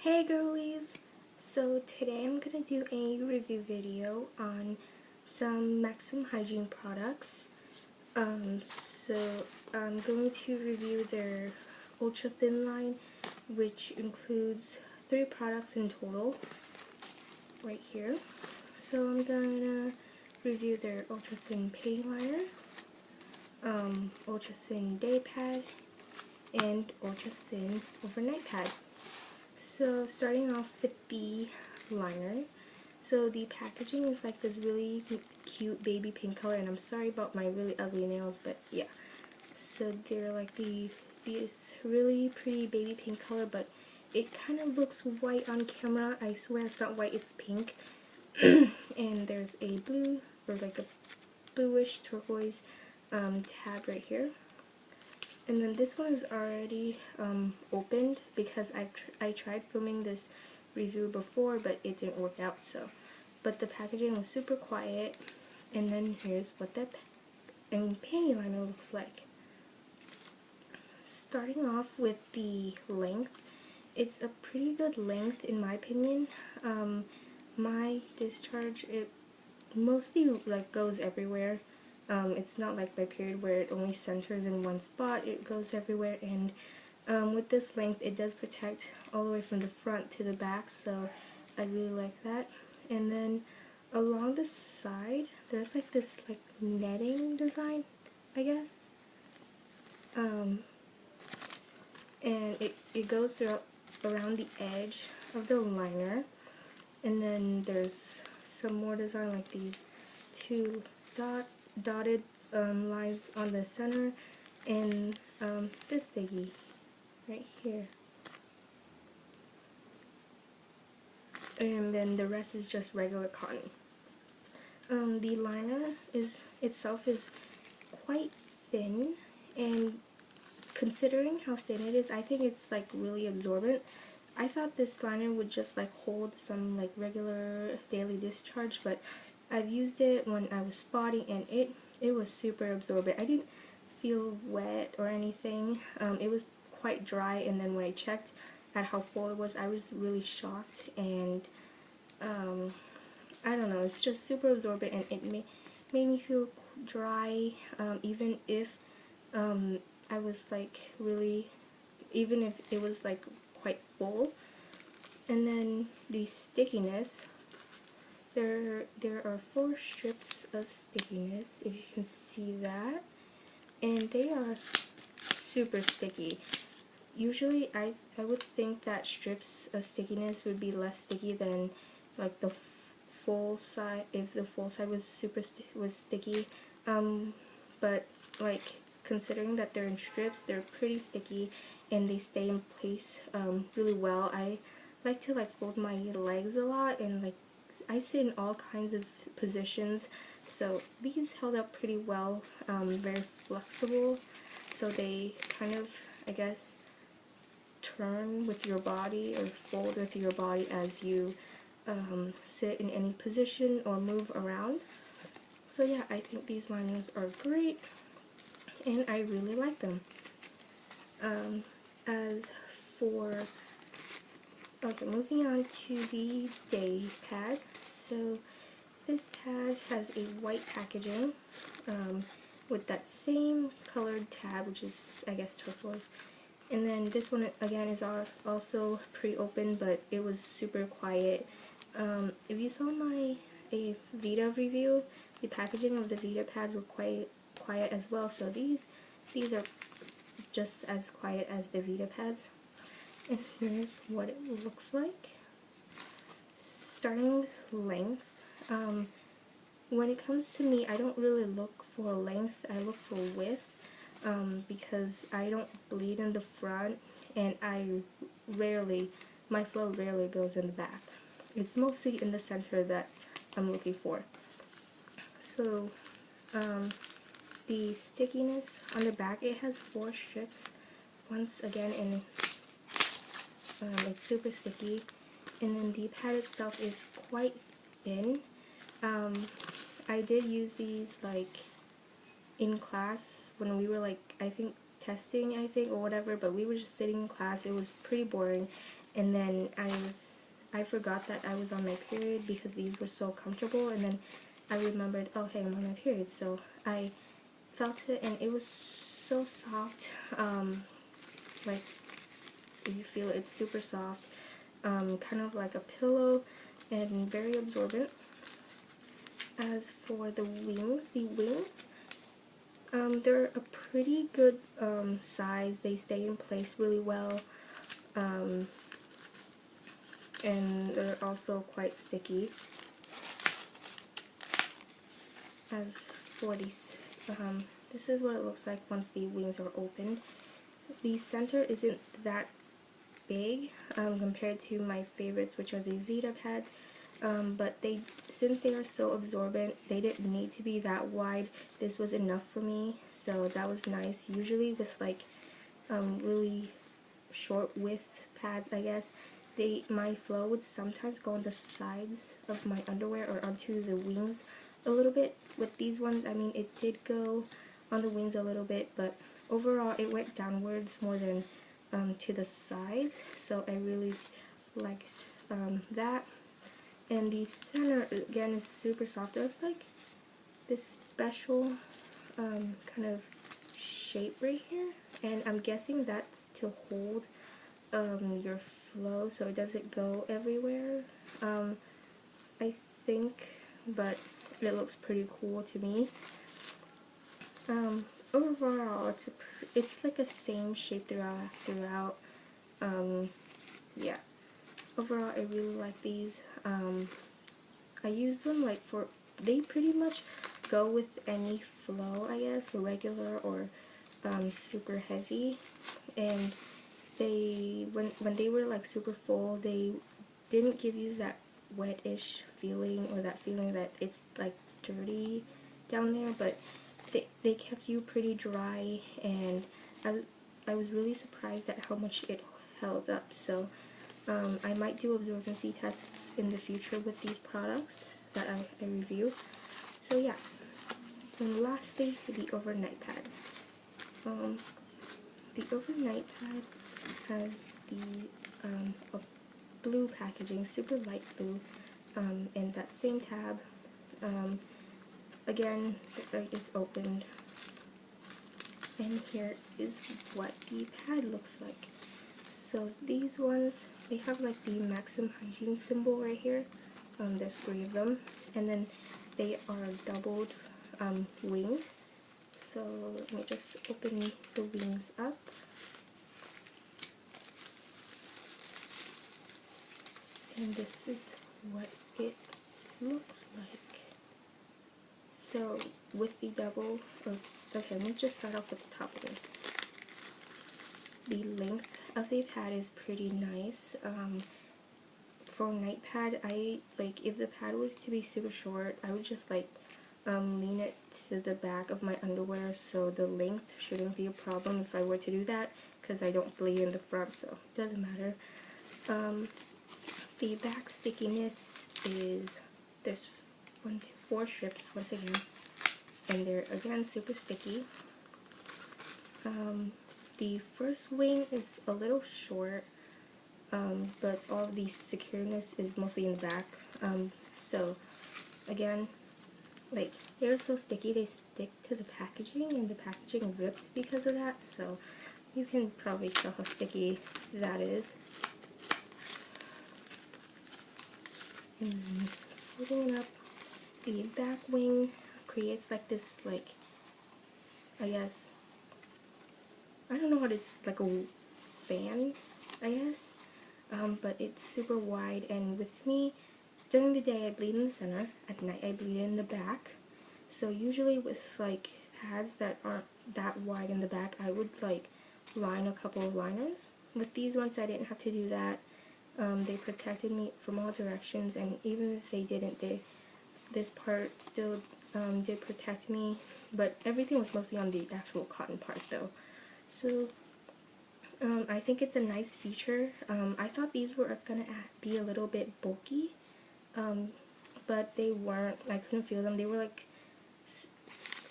Hey girlies! So today I'm going to do a review video on some Maxim Hygiene products. So I'm going to review their ultra thin line, which includes 3 products in total right here. So I'm going to review their ultra thin pay liner, ultra thin day pad, and ultra thin overnight pad. So starting off with the liner, so the packaging is like this really cute baby pink color, and I'm sorry about my really ugly nails, but yeah. So they're like this really pretty baby pink color, but it kind of looks white on camera. I swear it's not white, it's pink. And there's a blue, or like a bluish turquoise tab right here. And then this one is already opened because I tried filming this review before, but it didn't work out. But the packaging was super quiet. And then here's what that panty liner looks like. Starting off with the length, it's a pretty good length in my opinion. My discharge, it mostly like goes everywhere. It's not like my period where it only centers in one spot. It goes everywhere, and with this length it does protect all the way from the front to the back, so I really like that. And then along the side there's like this like netting design, I guess. And it goes throughout around the edge of the liner, and then there's some more design like these 2 dotted lines on the center, and this thingy right here, and then the rest is just regular cotton. The liner itself is quite thin, and considering how thin it is, I think it's like really absorbent. I thought this liner would just like hold some like regular daily discharge, but I've used it when I was spotting, and it was super absorbent. I didn't feel wet or anything. It was quite dry, and then when I checked at how full it was, I was really shocked. And I don't know, it's just super absorbent, and it made me feel dry, even if I was like really, even if it was like quite full. And then the stickiness, there are 4 strips of stickiness, if you can see that, and they are super sticky. Usually I would think that strips of stickiness would be less sticky than like the full side, if the full side was was sticky, but like considering that they're in strips, they're pretty sticky and they stay in place really well. I like to like fold my legs a lot, and like I sit in all kinds of positions, so these held up pretty well. Very flexible, so they kind of, I guess, turn with your body or fold with your body as you sit in any position or move around. So yeah, I think these liners are great, and I really like them. As for, okay, moving on to the day pad. So this pad has a white packaging with that same colored tab, which is, I guess, turquoise. And then this one again is also pre-opened, but it was super quiet. If you saw my Vita review, the packaging of the Vita pads were quite quiet as well, so these are just as quiet as the Vita pads. And here's what it looks like. Starting with length, when it comes to me, I don't really look for length, I look for width, because I don't bleed in the front, and my flow rarely goes in the back. It's mostly in the center that I'm looking for. So the stickiness on the back, it has 4 strips once again, and it's super sticky. And then the pad itself is quite thin. I did use these like in class when we were like, I think testing, or whatever, but we were just sitting in class. It was pretty boring, and then I forgot that I was on my period because these were so comfortable, and then I remembered, oh hey, I'm on my period, so I felt it, and it was so soft. Like, you feel it's super soft, kind of like a pillow, and very absorbent. As for the wings, they're a pretty good size. They stay in place really well, and they're also quite sticky. As for these, this is what it looks like once the wings are opened. The center isn't that big compared to my favorites, which are the Vita pads, but since they are so absorbent, they didn't need to be that wide. This was enough for me, so that was nice. Usually with like really short width pads, I guess, my flow would sometimes go on the sides of my underwear or onto the wings a little bit. With these ones, I mean, it did go on the wings a little bit, but overall it went downwards more than to the sides, so I really liked that. And the center, again, is super soft. It's like this special kind of shape right here, and I'm guessing that's to hold your flow so it doesn't go everywhere, I think, but it looks pretty cool to me. Overall, it's like a same shape throughout. Yeah. Overall, I really like these. I use them like they pretty much go with any flow, I guess, regular or super heavy. And when they were like super full, they didn't give you that wet-ish feeling, or that feeling that it's like dirty down there, but they kept you pretty dry, and I was really surprised at how much it held up. So I might do absorbency tests in the future with these products that I review. So yeah. And lastly, the overnight pad. The overnight pad has the a blue packaging, super light blue, and that same tab. Again, it's opened, and here is what the pad looks like. So these ones, they have like the Maxim Hygiene symbol right here. There's 3 of them, and then they are doubled winged. So let me just open the wings up. And this is what it looks like. So with the double, okay, let's just start off with the top one. The length of the pad is pretty nice. For a night pad, if the pad was to be super short, I would just lean it to the back of my underwear, so the length shouldn't be a problem if I were to do that, because I don't bleed in the front, so it doesn't matter. The back stickiness is, there's 4 strips once again, and they're again super sticky. The first wing is a little short, but all the secureness is mostly in the back. So again, they're so sticky, they stick to the packaging, and the packaging ripped because of that, so you can probably tell how sticky that is. And then folding it up, the back wing creates this, I guess, I don't know what it's, like a fan, I guess, but it's super wide, and with me, during the day I bleed in the center, at night I bleed in the back. So usually with pads that aren't that wide in the back, I would line a couple of liners. With these ones I didn't have to do that. They protected me from all directions, and even if they didn't, this part still did protect me, but everything was mostly on the actual cotton part though. So I think it's a nice feature. I thought these were gonna be a little bit bulky, but they weren't. I couldn't feel them. They were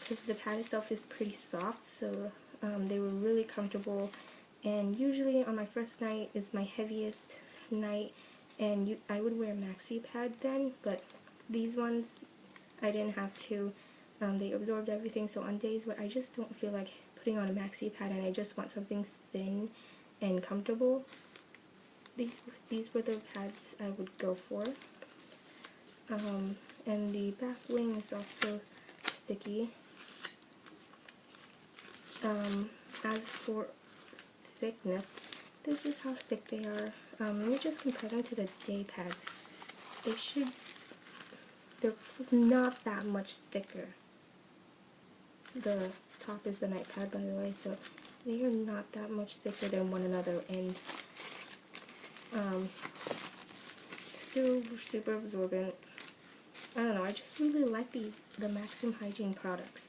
because the pad itself is pretty soft, so they were really comfortable. And usually on my first night is my heaviest night, and I would wear maxi pad then, but these ones I didn't have to. They absorbed everything, so on days where I just don't feel like putting on a maxi pad and I just want something thin and comfortable, these were the pads I would go for. And the back wing is also sticky. As for thickness, this is how thick they are. Let me just compare them to the day pads. They're not that much thicker. The top is the night pad, by the way, so they are not that much thicker than one another, and still super absorbent. I don't know, I just really like the Maxim Hygiene products.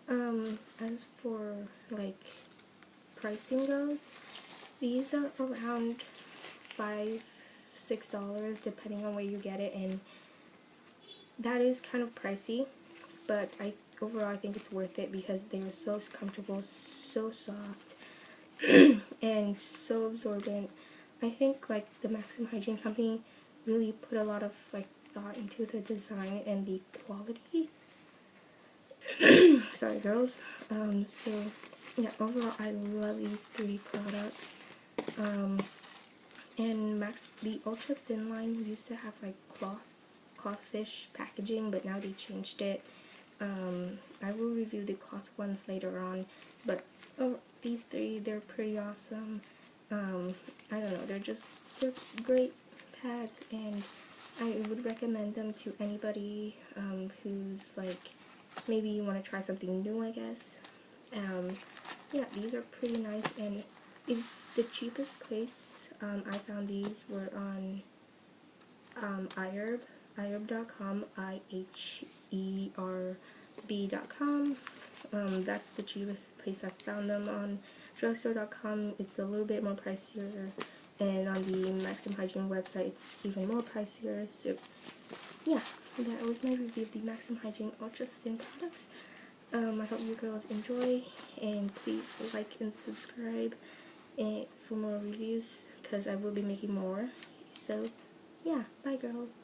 As for like pricing goes, these are around $5-6 depending on where you get it, and that is kind of pricey, but overall I think it's worth it because they are so comfortable, so soft, and so absorbent. I think like the Maxim Hygiene company really put a lot of like thought into the design and the quality. Sorry girls. So yeah, overall I love these 3 products. And the ultra thin line used to have like clothish packaging, but now they changed it. I will review the cloth ones later on, but these 3, they're pretty awesome. I don't know, they're great pads, and I would recommend them to anybody who's like, maybe you want to try something new, I guess. Yeah, these are pretty nice, and the cheapest place I found these were on iherb.com, IHERB.com. That's the cheapest place I found them. On drugstore.com, it's a little bit more pricier, and on the Maxim Hygiene website, it's even more pricier. So yeah, that was my review of the Maxim Hygiene Ultra Thin products. I hope you girls enjoy, and please like and subscribe for more reviews, because I will be making more. So yeah, bye girls.